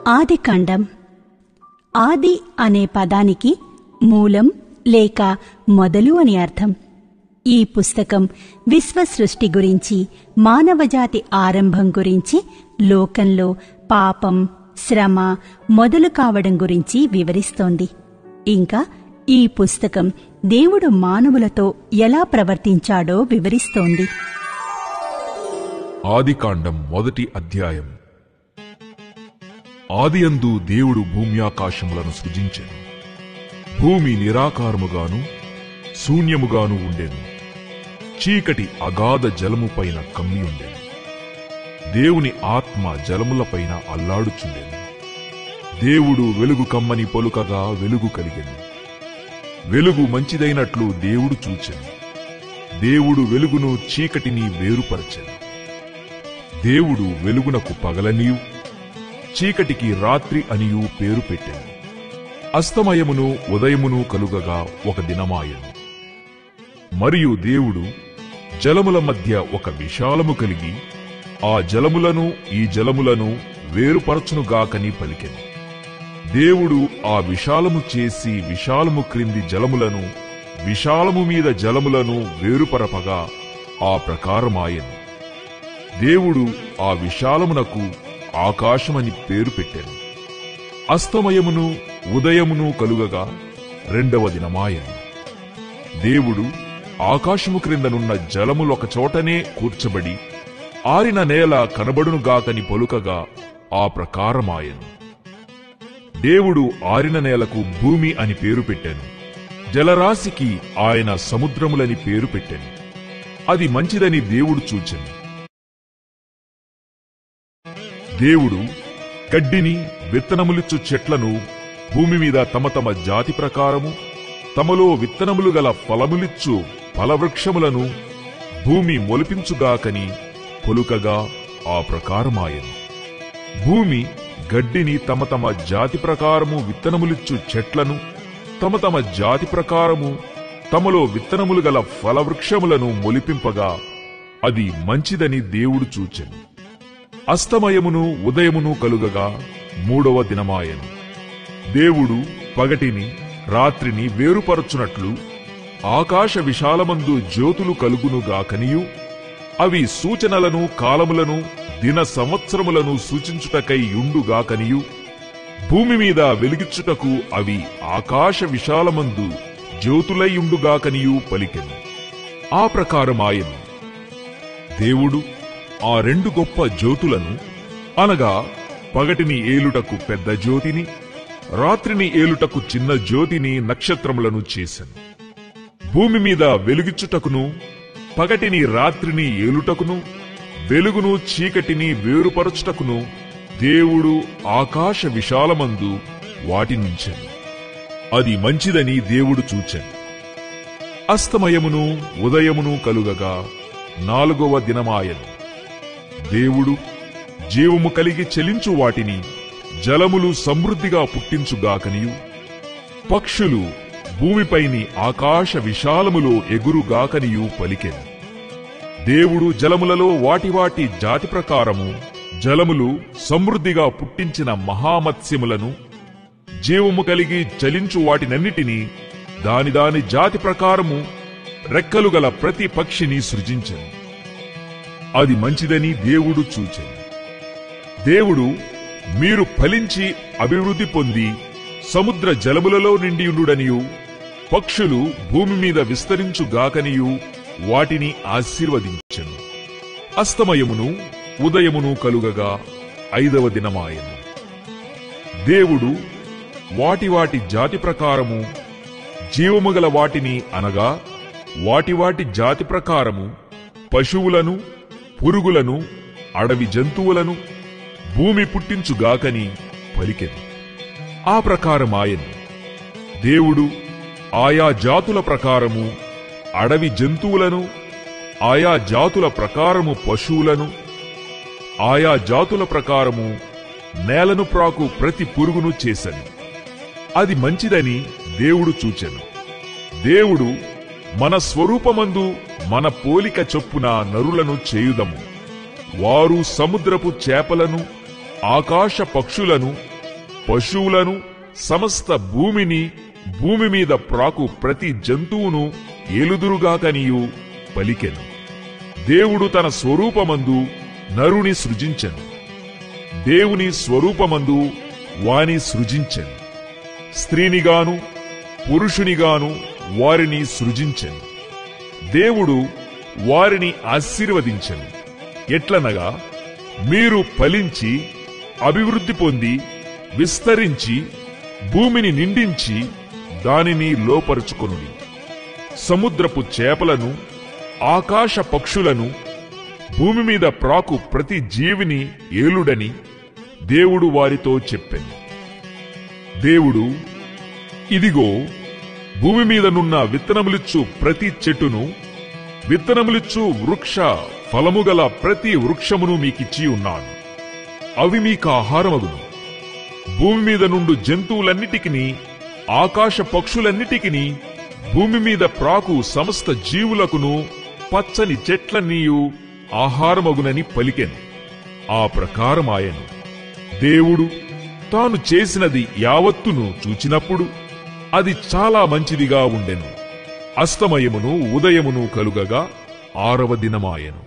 ఆదికాండం. ఆది అనే పదానికి మూలం లేక మొదలు అని అర్థం. ఈ పుస్తకం విశ్వ సృష్టి గురించి, మానవజాతి ఆరంభం గురించి, లోకంలో పాపం, శ్రమ మొదలు కావడం గురించి వివరిస్తోంది. ఇంకా ఈ పుస్తకం దేవుడు మానవులతో ఎలా ప్రవర్తించాడో వివరిస్తోంది. ఆదికాండం మొదటి అధ్యాయం. ఆదియందు దేవుడు భూమ్యాకాశములను సృజించెను. భూమి నిరాకారముగాను శూన్యముగాను ఉండెను. చీకటి అగాధ జలముపైన కమ్మియుండెను. దేవుని ఆత్మ జలములపైన అల్లాడుచుండెను. దేవుడు వెలుగు కమ్మని పలుకగా వెలుగు కలిగెను. వెలుగు మంచిదైనట్లు దేవుడు చూచెను. దేవుడు వెలుగును చీకటిని వేరుపరచెను. దేవుడు వెలుగునకు పగలనియు చీకటికి రాత్రి అనియు పేరు పెట్టెను. అస్తమయమును ఉదయమును కలుగగా ఒక దినమాయెను. మరియు దేవుడు జలముల మధ్య ఒక విశాలము కలిగి ఆ జలములను ఈ జలములను వేరుపరచునుగాకని పలికెను. దేవుడు ఆ విశాలము చేసి విశాలము క్రింది జలములను విశాలము మీద జలములను వేరుపరపగా ఆ ప్రకారమాయెను. దేవుడు ఆ విశాలమునకు ఆకాశమని పేరు పెట్టెను. అస్తమయమును ఉదయమును కలుగగా రెండవ దినమాయెను. దేవుడు ఆకాశము క్రిందనున్న జలములొక చోటనే కూర్చబడి ఆరిన నేల కనబడునుగాకని పలుకగా ఆ ప్రకారమాయెను. దేవుడు ఆరిన నేలకు భూమి అని పేరు పెట్టెను. జలరాశికి ఆయన సముద్రములని పేరు పెట్టెను. అది మంచిదని దేవుడు చూచెను. దేవుడు గడ్డిని విత్తనములిచ్చు చెట్లను భూమి మీద తమ తమ జాతి ప్రకారము తమలో విత్తనములు గల ఫలములిచ్చు ఫలవృక్షములను భూమి మొలిపించుగాకని పొలుకగా ఆ ప్రకారమాయెను. భూమి గడ్డిని తమ తమ జాతి ప్రకారము విత్తనములిచ్చు చెట్లను తమ తమ జాతి ప్రకారము తమలో విత్తనములు గల ఫలవృక్షములను మొలిపింపగా అది మంచిదని దేవుడు చూచెను. అస్తమయమును ఉదయమును కలుగగా మూడవ దినమాయెను. దేవుడు పగటిని రాత్రిని వేరుపరచునట్లు ఆకాశ విశాలమందు జ్యోతులు కలుగునుగాకనియు అవి సూచనలను కాలములను దిన సంవత్సరములను సూచించుటకై యుండుగాకనియు భూమి మీద వెలిగించుటకు అవి ఆకాశ విశాలమందు జ్యోతులైయుండుగాకనియు పలికెను. ఆ ప్రకారమాయెను. దేవుడు ఆ రెండు గొప్ప జ్యోతులను అనగా పగటిని ఏలుటకు పెద్ద జ్యోతిని రాత్రిని ఏలుటకు చిన్న జ్యోతిని నక్షత్రములను చేసెను. భూమి మీద వెలుగిచ్చుటకును పగటిని రాత్రిని ఏలుటకును వెలుగును చీకటిని వేరుపరచుటకును దేవుడు ఆకాశ విశాలమందు వాటినుంచెను. అది మంచిదని దేవుడు చూచెను. అస్తమయమును ఉదయమును కలుగగా నాలుగవ దినమాయెను. దేవుడు జీవము కలిగి చెలించు వాటిని జలములు సమృద్ధిగా పుట్టించుగాకనియు పక్షులు భూమిపైని ఆకాశ విశాలములో ఎగురుగాకనియు పలికెను. దేవుడు జలములలో వాటి వాటి జాతి ప్రకారము జలములు సమృద్ధిగా పుట్టించిన మహామత్స్యములను జీవము కలిగి చలించు వాటినన్నిటినీ దాని దాని జాతి ప్రకారము రెక్కలు గల ప్రతి పక్షిని సృజించెను. అది మంచిదని దేవుడు చూచెను. దేవుడు మీరు ఫలించి అభివృద్ధి పొంది సముద్ర జలములలో నిండియుండుడనియు పక్షులు భూమి మీద విస్తరించుగాకనియు వాటిని ఆశీర్వదించెను. అస్తమయమును ఉదయమును కలుగగా ఐదవ దినమాయెను. దేవుడు వాటి వాటి జాతి ప్రకారము జీవము గల వాటిని అనగా వాటి వాటి జాతి ప్రకారము పశువులను పురుగులను అడవి జంతువులను భూమి పుట్టించుగాకని పలికెను. ఆ ప్రకారమాయెను. దేవుడు ఆయా జాతుల ప్రకారము అడవి జంతువులను ఆయా జాతుల ప్రకారము పశువులను ఆయా జాతుల ప్రకారము నేలను ప్రాకు ప్రతి పురుగును చేసెను. అది మంచిదని దేవుడు చూచెను. దేవుడు మన స్వరూపమందు మన పోలిక చొప్పున నరులను చేయుదము. వారు సముద్రపు చేపలను ఆకాశ పక్షులను పశువులను సమస్త భూమిని భూమి మీద ప్రాకు ప్రతి జంతువును ఏలుదురుగాకనియు పలికెను. దేవుడు తన స్వరూపమందు నరుని సృజించెను. దేవుని స్వరూపమందు వాని సృజించెను. స్త్రీనిగాను పురుషునిగాను వారిని సృజించెను. దేవుడు వారిని ఆశీర్వదించెను. ఎట్లనగా, మీరు ఫలించి అభివృద్ధి పొంది విస్తరించి భూమిని నిండించి దానిని లోపరుచుకొనుడి. సముద్రపు చేపలను ఆకాశ పక్షులను భూమి మీద ప్రాకు ప్రతి జీవిని ఏలుడని దేవుడు వారితో చెప్పెను. దేవుడు, ఇదిగో, భూమి మీదనున్న విత్తనములిచ్చు ప్రతి చెట్టును, విత్తనములిచ్చు వృక్ష ఫలముగల ప్రతి వృక్షమును మీకిచ్చి ఉన్నాను. అవి మీకు ఆహారమగును. భూమి మీద నుండు జంతువులన్నిటికిని, ఆకాశ పక్షులన్నిటికిని, భూమి మీద ప్రాకు సమస్త జీవులకును పచ్చని చెట్లన్నీయు ఆహారమగునని పలికెను. ఆ ప్రకారమాయెను. దేవుడు తాను చేసినది యావత్తును చూచినప్పుడు అది చాలా మంచిదిగా ఉండెను. అస్తమయమును ఉదయమును కలుగగా 6వ దినమాయెను.